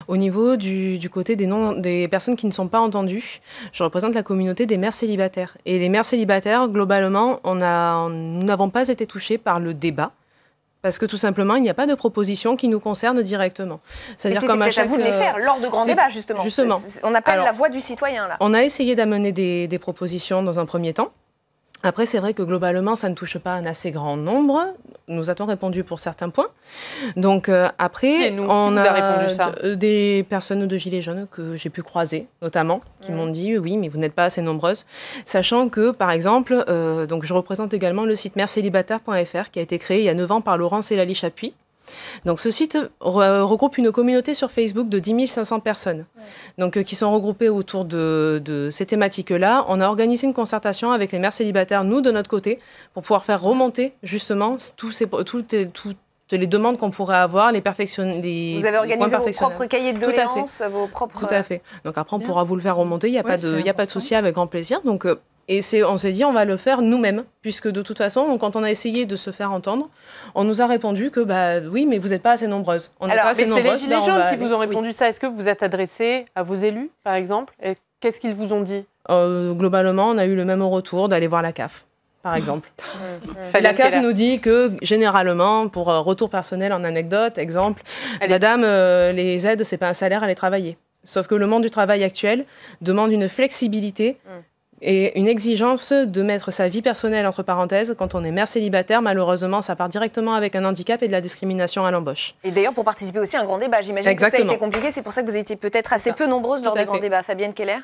Au niveau du côté des personnes qui ne sont pas entendues, je représente la communauté des mères célibataires. Et les mères célibataires, globalement, nous n'avons pas été touchés par le débat. Parce que tout simplement, il n'y a pas de proposition qui nous concerne directement. C'est-à-dire comme à vous de les faire lors de grands débats, justement. On appelle la voix du citoyen, là. On a essayé d'amener des propositions dans un premier temps. Après, c'est vrai que globalement, ça ne touche pas un assez grand nombre. Nous a-t-on répondu pour certains points. Donc après, on a répondu ça des personnes de Gilets jaunes que j'ai pu croiser, notamment, qui m'ont dit « oui, mais vous n'êtes pas assez nombreuses ». Sachant que, par exemple, donc je représente également le site merescélibataire.fr qui a été créé il y a 9 ans par Laurence Elali Chapuis. Donc ce site regroupe une communauté sur Facebook de 10 500 personnes donc, qui sont regroupées autour de ces thématiques-là. On a organisé une concertation avec les mères célibataires, nous, de notre côté, pour pouvoir faire remonter justement toutes les demandes qu'on pourrait avoir, les perfectionner. Vous avez organisé vos propres cahiers de doléances, vos propres... Tout à fait. Donc après, on pourra vous le faire remonter, il n'y a pas de souci, avec grand plaisir. Donc... on s'est dit, on va le faire nous-mêmes, puisque de toute façon, quand on a essayé de se faire entendre, on nous a répondu que, oui, mais vous n'êtes pas assez nombreuses. C'est les Gilets jaunes qui vous ont répondu ça. Est-ce que vous vous êtes adressé à vos élus, par exemple ? Et qu'est-ce qu'ils vous ont dit ? Globalement, on a eu le même retour d'aller voir la CAF, par exemple. La CAF nous dit que, généralement, pour retour personnel en anecdote, exemple, madame, les aides, c'est pas un salaire, allez travailler. Sauf que le monde du travail actuel demande une flexibilité et une exigence de mettre sa vie personnelle entre parenthèses. Quand on est mère célibataire, malheureusement, ça part directement avec un handicap et de la discrimination à l'embauche. Et d'ailleurs, pour participer aussi à un grand débat, j'imagine que ça a été compliqué. C'est pour ça que vous étiez peut-être assez peu nombreuses lors des grands débats. Fabienne Keller ?